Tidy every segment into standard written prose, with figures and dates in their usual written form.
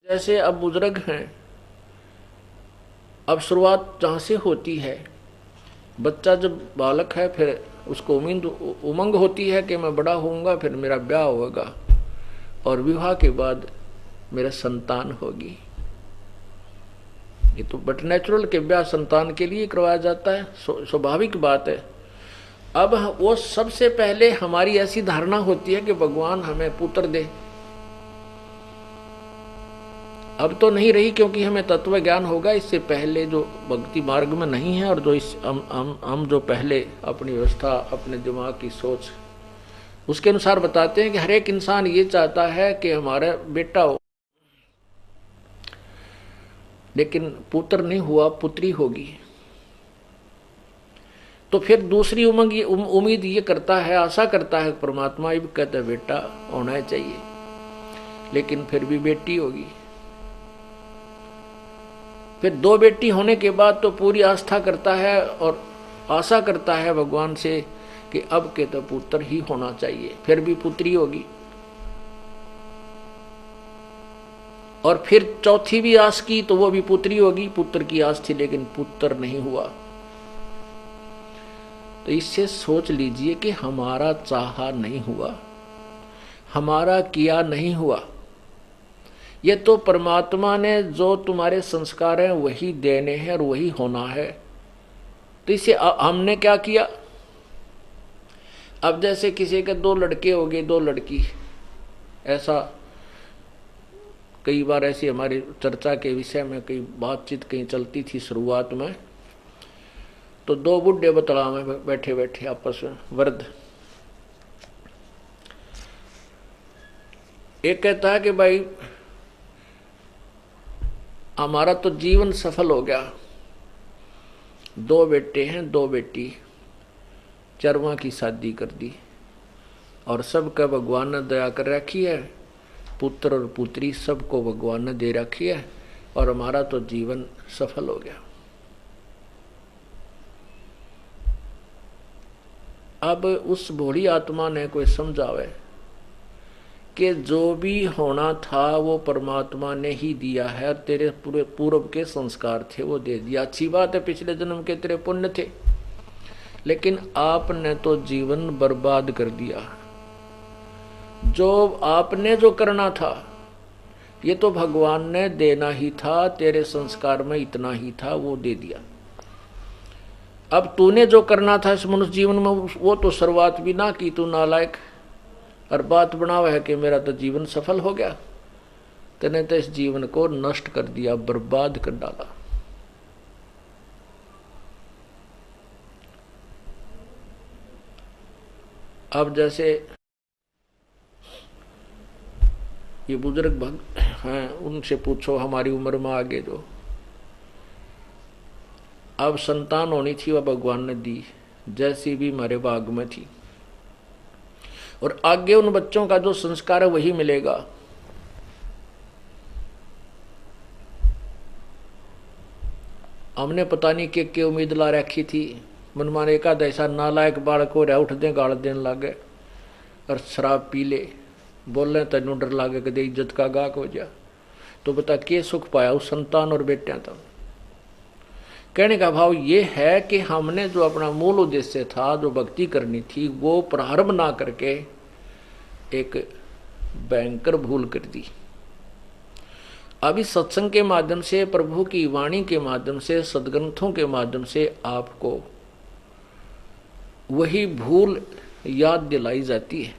जैसे अब बुजुर्ग हैं, अब शुरुआत जहाँ से होती है, बच्चा जब बालक है फिर उसको उमंग होती है कि मैं बड़ा होऊंगा, फिर मेरा ब्याह होगा और विवाह के बाद मेरा संतान होगी। ये तो बट नेचुरल के ब्याह संतान के लिए करवाया जाता है, स्वाभाविक बात है। अब वो सबसे पहले हमारी ऐसी धारणा होती है कि भगवान हमें पुत्र दे। अब तो नहीं रही, क्योंकि हमें तत्व ज्ञान होगा। इससे पहले जो भक्ति मार्ग में नहीं है और जो इस हम जो पहले अपनी व्यवस्था, अपने दिमाग की सोच उसके अनुसार बताते हैं कि हर एक इंसान ये चाहता है कि हमारा बेटा हो, लेकिन पुत्र नहीं हुआ, पुत्री होगी। तो फिर दूसरी उम्मीद ये करता है, आशा करता है, परमात्मा ये भी कहता है बेटा होना चाहिए, लेकिन फिर भी बेटी होगी। फिर दो बेटी होने के बाद तो पूरी आस्था करता है और आशा करता है भगवान से कि अब के तो पुत्र ही होना चाहिए, फिर भी पुत्री होगी। और फिर चौथी भी आस की तो वो भी पुत्री होगी, पुत्र की आस थी लेकिन पुत्र नहीं हुआ। तो इससे सोच लीजिए कि हमारा चाहा नहीं हुआ, हमारा किया नहीं हुआ। ये तो परमात्मा ने जो तुम्हारे संस्कार हैं वही देने हैं और वही होना है। तो इसे हमने क्या किया? अब जैसे किसी के दो लड़के हो गए, दो लड़की, ऐसा कई बार ऐसी हमारी चर्चा के विषय में कई बातचीत कहीं चलती थी शुरुआत में। तो दो बुढ़े बतला में बैठे बैठे आपस में वृद्ध, एक कहता है कि भाई हमारा तो जीवन सफल हो गया, दो बेटे हैं दो बेटी, चरवा की शादी कर दी और सबका भगवान ने दया कर रखी है, पुत्र और पुत्री सबको भगवान ने दे रखी है और हमारा तो जीवन सफल हो गया। अब उस भोली आत्मा ने कोई समझावे कि जो भी होना था वो परमात्मा ने ही दिया है, तेरे पूरे पूर्व के संस्कार थे वो दे दिया। अच्छी बात है, पिछले जन्म के तेरे पुण्य थे, लेकिन आपने तो जीवन बर्बाद कर दिया। जो आपने जो करना था ये तो भगवान ने देना ही था, तेरे संस्कार में इतना ही था, वो दे दिया। अब तूने जो करना था इस मनुष्य जीवन में वो तो शुरुआत भी ना की, तू नालायक, और बात बनावा है कि मेरा तो जीवन सफल हो गया। तूने तो इस जीवन को नष्ट कर दिया, बर्बाद कर डाला। अब जैसे ये बुजुर्ग भक्त हैं, उनसे पूछो हमारी उम्र में आगे जो अब संतान होनी थी वह भगवान ने दी, जैसी भी हमारे भाग में थी, और आगे उन बच्चों का जो संस्कार है वही मिलेगा। हमने पता नहीं के उम्मीद ला रखी थी, मनमाने एक आध ऐसा नालायक बालक हो रहा, उठ दे गाल देने लगे और शराब पी ले, बोले तेनू डर लागे कदे इज्जत का गाहक हो जा। तो बता के सुख पाया उस संतान और बेटियां तक। कहने का भाव ये है कि हमने जो अपना मूल उद्देश्य था, जो भक्ति करनी थी, वो प्रारंभ ना करके एक भयंकर भूल कर दी। अभी सत्संग के माध्यम से, प्रभु की वाणी के माध्यम से, सदग्रंथों के माध्यम से आपको वही भूल याद दिलाई जाती है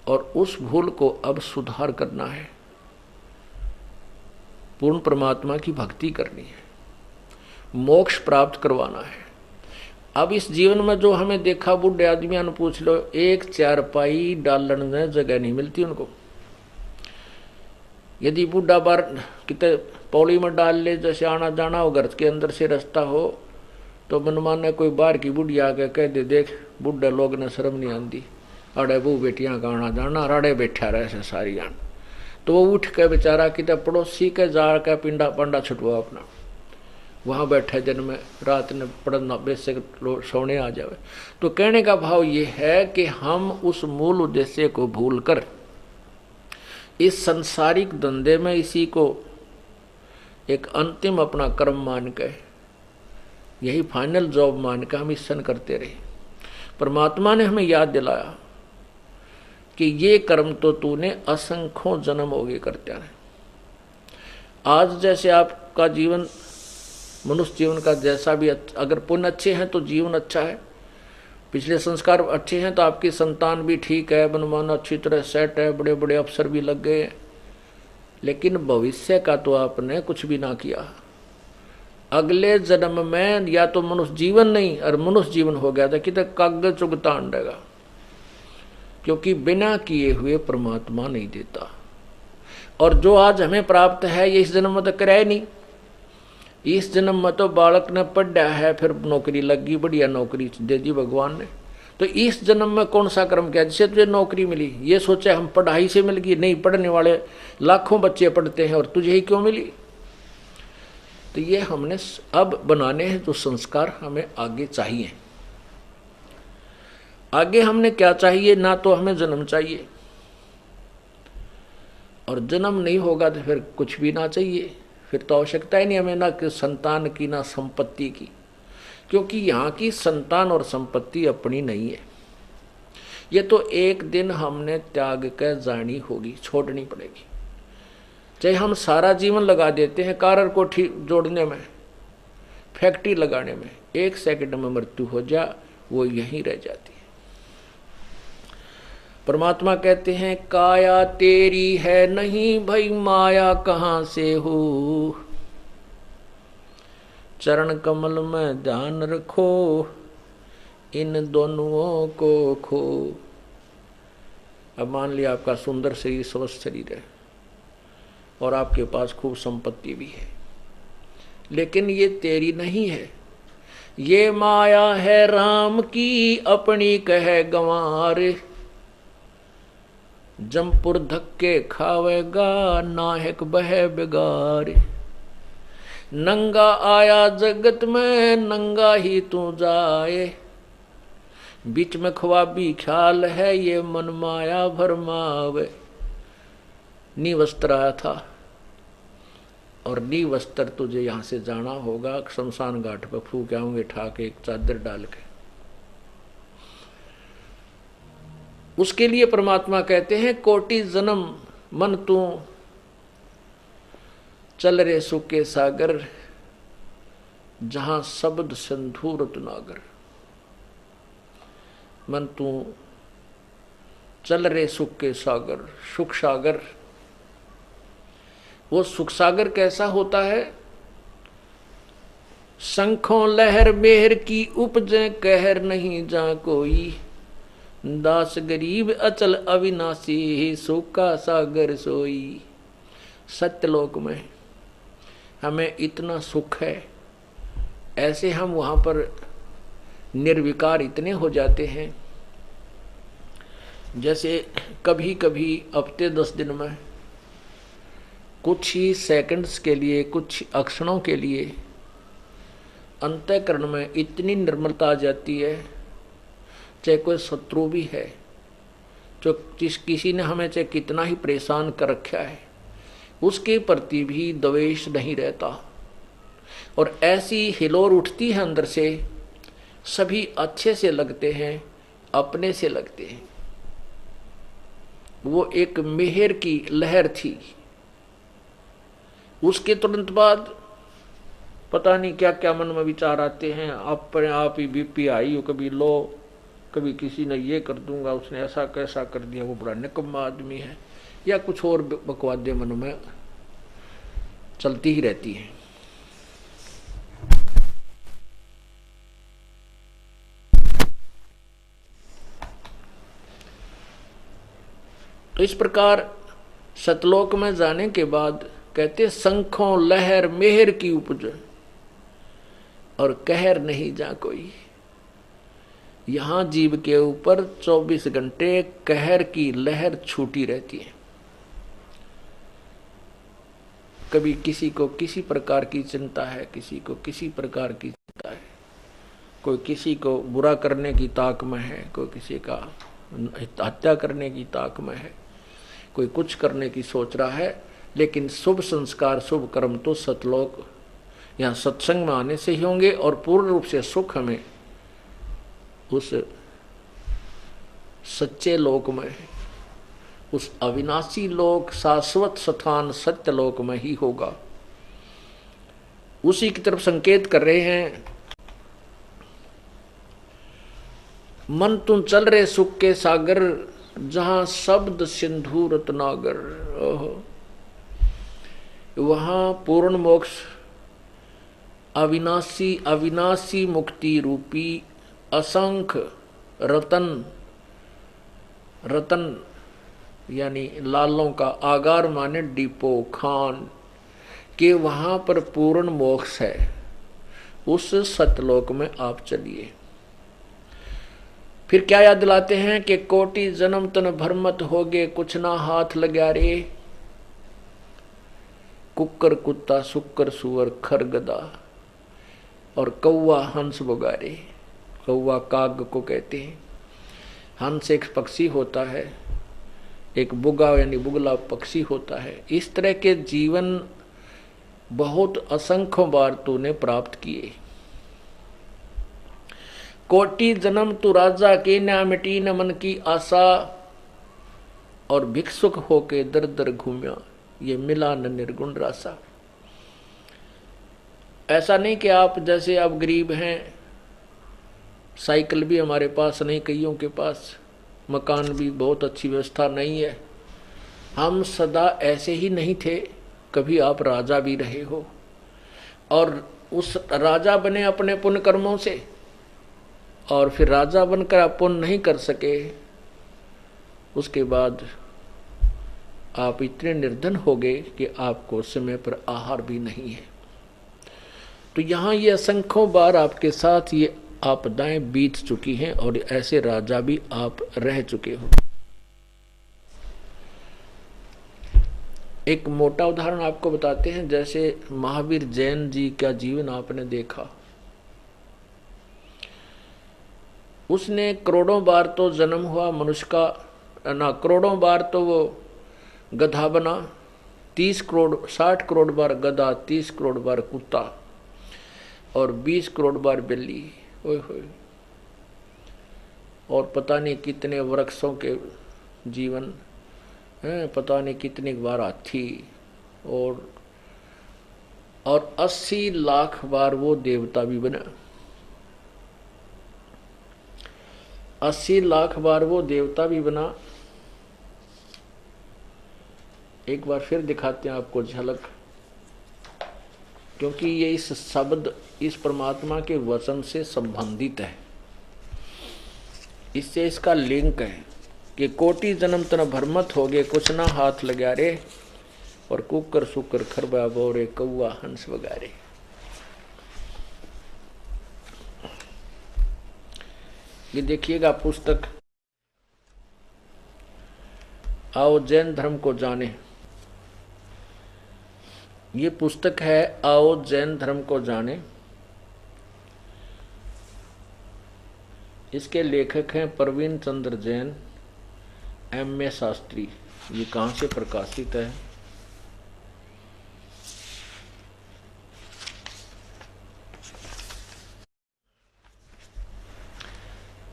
और उस भूल को अब सुधार करना है, पूर्ण परमात्मा की भक्ति करनी है, मोक्ष प्राप्त करवाना है। अब इस जीवन में जो हमें देखा, बुढ़े आदमियों ने पूछ लो, एक चारपाई डालने में जगह नहीं मिलती उनको। यदि बुढ़ा बार कितने पौड़ी में डाल ले, जैसे आना जाना हो, घर के अंदर से रास्ता हो, तो मनमान ने कोई बाहर की बुढ़िया आके कह दे, देख बुढ़े लोग ने शर्म नहीं आती, अड़े बू बेटियां का आना जाना, राड़े बैठा रहे से सारी आन। तो वो उठ के बेचारा कितने पड़ोसी के जा के पिंडा पंडा छुटवा अपना, वहाँ बैठे दिन में रात ने पढ़ना बेशक सोने आ जावे। तो कहने का भाव ये है कि हम उस मूल उद्देश्य को भूल कर इस संसारिक धंधे में इसी को एक अंतिम अपना कर्म मान के, यही फाइनल जॉब मान के हम ईश्वन करते रहे। परमात्मा ने हमें याद दिलाया कि ये कर्म तो तूने असंख्यों जन्म हो गए करते रहे। आज जैसे आपका जीवन, मनुष्य जीवन का जैसा भी, अगर पुण्य अच्छे हैं तो जीवन अच्छा है, पिछले संस्कार अच्छे हैं तो आपकी संतान भी ठीक है, बनमान अच्छी तरह सेट है, बड़े बड़े अफसर भी लग गए, लेकिन भविष्य का तो आपने कुछ भी ना किया। अगले जन्म में या तो मनुष्य जीवन नहीं और मनुष्य जीवन हो गया था कि तो कागज चुगता अंडेगा, क्योंकि बिना किए हुए परमात्मा नहीं देता। और जो आज हमें प्राप्त है ये इस जन्म में तो कराए नहीं। इस जन्म में तो बालक ने पढ़ा है, फिर नौकरी लग गई, बढ़िया नौकरी दे दी भगवान ने, तो इस जन्म में कौन सा कर्म किया जिससे तुझे नौकरी मिली? ये सोचा हम पढ़ाई से मिल गई, नहीं, पढ़ने वाले लाखों बच्चे पढ़ते हैं और तुझे ही क्यों मिली? तो ये हमने अब बनाने हैं जो संस्कार हमें आगे चाहिए। आगे हमने क्या चाहिए? ना तो हमें जन्म चाहिए, और जन्म नहीं होगा तो फिर कुछ भी ना चाहिए, फिर तो आवश्यकता ही नहीं हमें ना कि संतान की ना संपत्ति की, क्योंकि यहाँ की संतान और संपत्ति अपनी नहीं है। ये तो एक दिन हमने त्याग कर जानी होगी, छोड़नी पड़ेगी। चाहे हम सारा जीवन लगा देते हैं कार को ठीक जोड़ने में, फैक्ट्री लगाने में, 1 सेकंड में मृत्यु हो जा, वो यहीं रह जाती है। परमात्मा कहते हैं काया तेरी है नहीं भई माया कहाँ से हो, चरण कमल में ध्यान रखो इन दोनों को खो। अब मान लिया आपका सुंदर शरीर, स्वस्थ शरीर है और आपके पास खूब संपत्ति भी है, लेकिन ये तेरी नहीं है, ये माया है राम की अपनी कहे गंवार। जमपुर धक्के खावेगा नाहक बह बेगार, नंगा आया जगत में नंगा ही तू जाए, बीच में ख्वाबी ख्याल है ये मन माया भरमावे। निवस्त्र आया था और निवस्त्र तुझे यहां से जाना होगा, शमशान घाट पर फूक आऊंगे ठाके एक चादर डाल के। उसके लिए परमात्मा कहते हैं कोटि जन्म मन तू चल रे सुख के सागर, जहां शब्द संधूरत नागर। मन तू चल रे सुख के सागर, सुख सागर। वो सुख सागर कैसा होता है? शंखों लहर मेहर की उपजे कहर नहीं जा कोई, दास गरीब अचल अविनाशी सुख का सागर सोई। सत्यलोक में हमें इतना सुख है, ऐसे हम वहां पर निर्विकार इतने हो जाते हैं, जैसे कभी कभी हफ्ते 10 दिन में कुछ ही सेकंड्स के लिए, कुछ क्षणों के लिए अंतःकरण में इतनी निर्मलता आ जाती है, चाहे कोई शत्रु भी है, जो किसी ने हमें चाहे कितना ही परेशान कर रखा है, उसके प्रति भी द्वेष नहीं रहता, और ऐसी हिलोर उठती है अंदर से, सभी अच्छे से लगते हैं, अपने से लगते हैं। वो एक मेहर की लहर थी। उसके तुरंत बाद पता नहीं क्या क्या मन में विचार आते हैं, अपने आप ही बीपी हाई हो, कभी लो, कभी किसी ने ये कर दूंगा, उसने ऐसा कैसा कर दिया, वो बड़ा निकम्मा आदमी है, या कुछ और बकवादे मन में चलती ही रहती है। तो इस प्रकार सतलोक में जाने के बाद कहते शंखों लहर मेहर की उपज और कहर नहीं जा कोई। यहां जीव के ऊपर 24 घंटे कहर की लहर छूटी रहती है। कभी किसी को किसी प्रकार की चिंता है, किसी को किसी प्रकार की चिंता है, कोई किसी को बुरा करने की ताक में है, कोई किसी का हत्या करने की ताक में है, कोई कुछ करने की सोच रहा है, लेकिन शुभ संस्कार शुभ कर्म तो सतलोक यहाँ सत्संग में आने से ही होंगे, और पूर्ण रूप से सुख हमें उस सच्चे लोक में, उस अविनाशी लोक, शाश्वत स्थान सत्य लोक में ही होगा। उसी की तरफ संकेत कर रहे हैं। मन तुम चल रहे सुख के सागर, जहां शब्द सिंधु रत्नागर। वहां पूर्ण मोक्ष, अविनाशी अविनाशी मुक्ति रूपी असंख्य रतन, रतन यानी लालों का आगार माने डिपो खान के, वहां पर पूर्ण मोक्ष है। उस सतलोक में आप चलिए। फिर क्या याद दिलाते हैं कि कोटि जन्म तन भरमत होगे, कुछ ना हाथ लगा रे। कुक्कर कुत्ता सुक्कर सुअर खर गदा और कौवा हंस बगारे। कौवा काग को कहते हैं, हंस एक पक्षी होता है, एक बुगा यानी बुगला पक्षी होता है। इस तरह के जीवन बहुत असंख्य बार तूने प्राप्त किए। कोटि जन्म तू राजा के, न मिटी न मन की आशा, और भिक्षुक होके दर दर घूमिया, ये मिला न निर्गुण रासा। ऐसा नहीं कि आप जैसे आप गरीब हैं, साइकिल भी हमारे पास नहीं, कईयों के पास मकान भी बहुत अच्छी व्यवस्था नहीं है। हम सदा ऐसे ही नहीं थे, कभी आप राजा भी रहे हो, और उस राजा बने अपने पुण्य कर्मों से, और फिर राजा बनकर आप पुण्य नहीं कर सके, उसके बाद आप इतने निर्धन हो गए कि आपको समय पर आहार भी नहीं है। तो यहाँ ये असंख्यों बार आपके साथ ये आपदाएं बीत चुकी हैं, और ऐसे राजा भी आप रह चुके हो। एक मोटा उदाहरण आपको बताते हैं। जैसे महावीर जैन जी का जीवन आपने देखा, उसने करोड़ों बार तो जन्म हुआ मनुष्य का, ना करोड़ों बार तो वो गधा बना, 30 करोड़ 60 करोड़ बार गधा, 30 करोड़ बार कुत्ता, और 20 करोड़ बार बिल्ली। ओए होए, और पता नहीं कितने वृक्षों के जीवन हैं, पता नहीं कितनी बार हाथी, और 80 लाख बार वो देवता भी बना। 80 लाख बार वो देवता भी बना। एक बार फिर दिखाते हैं आपको झलक, क्योंकि ये इस शब्द, इस परमात्मा के वचन से संबंधित है, इससे इसका लिंक है कि कोटि जन्म तन भरमत हो गए, कुछ ना हाथ लगा रे, और कुकर सुकर खरबा बोरे कौआ हंस वगारे। ये देखिएगा पुस्तक आओ जैन धर्म को जाने। ये पुस्तक है आओ जैन धर्म को जाने। इसके लेखक हैं प्रवीण चंद्र जैन, M.A. शास्त्री। ये कहाँ से प्रकाशित है?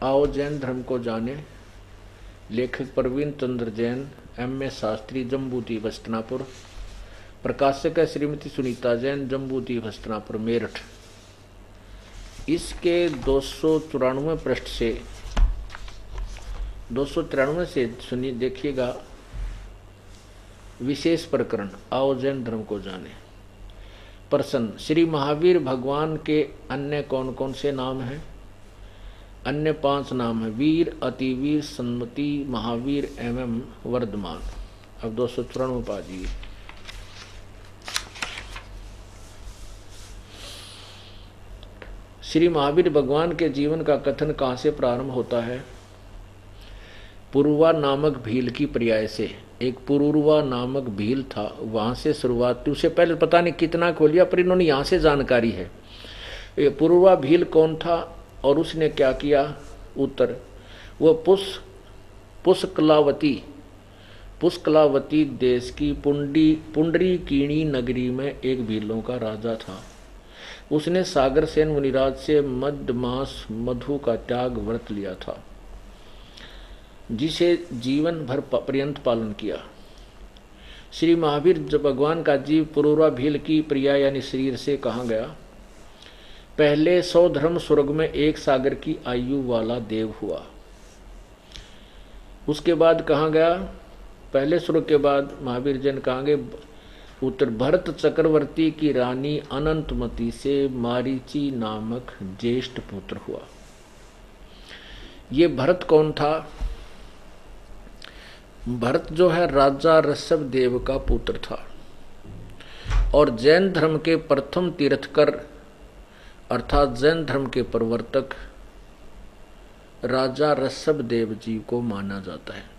आओ जैन धर्म को जाने, लेखक प्रवीण चंद्र जैन, M.A. शास्त्री, जम्बूद्वीप हस्तिनापुर। प्रकाशक है श्रीमती सुनीता जैन, जम्बूद्वीप हस्तिनापुर मेरठ। इसके 294 पृष्ठ से 293 से सुनिए, देखिएगा। विशेष प्रकरण आओ जैन धर्म को जाने। प्रश्न, श्री महावीर भगवान के अन्य कौन कौन से नाम हैं? अन्य 5 नाम है: वीर, अतिवीर, सन्मति, महावीर एवं वर्धमान। अब 294 पा जाइए। श्री महावीर भगवान के जीवन का कथन कहाँ से प्रारंभ होता है? पुरुवा नामक भील की पर्याय से। एक पुरुवा नामक भील था, वहां से शुरुआत। उससे पहले पता नहीं कितना खोलिया, पर इन्होंने यहाँ से जानकारी है। ये पुरुवा भील कौन था और उसने क्या किया? उत्तर, वो पुष्कलावती पुष्कलावती देश की पुंडरीकीणी नगरी में एक भीलों का राजा था। उसने सागरसेन मुनिराज से मध्यमास मधु का त्याग व्रत लिया था, जिसे जीवन भर पर्यंत पालन किया। श्री महावीर भगवान का जीव पुरूरा भील की प्रिया यानी शरीर से कहाँ गया? पहले 100 धर्म स्वर्ग में 1 सागर की आयु वाला देव हुआ। उसके बाद कहाँ गया? पहले स्वर्ग के बाद महावीर जन कहाँ गए? उत्तर भरत चक्रवर्ती की रानी अनंतमती से मारीची नामक ज्येष्ठ पुत्र हुआ। ये भरत कौन था? भरत जो है राजा ऋषभ देव का पुत्र था और जैन धर्म के प्रथम तीर्थकर अर्थात जैन धर्म के प्रवर्तक राजा ऋषभ देव जी को माना जाता है।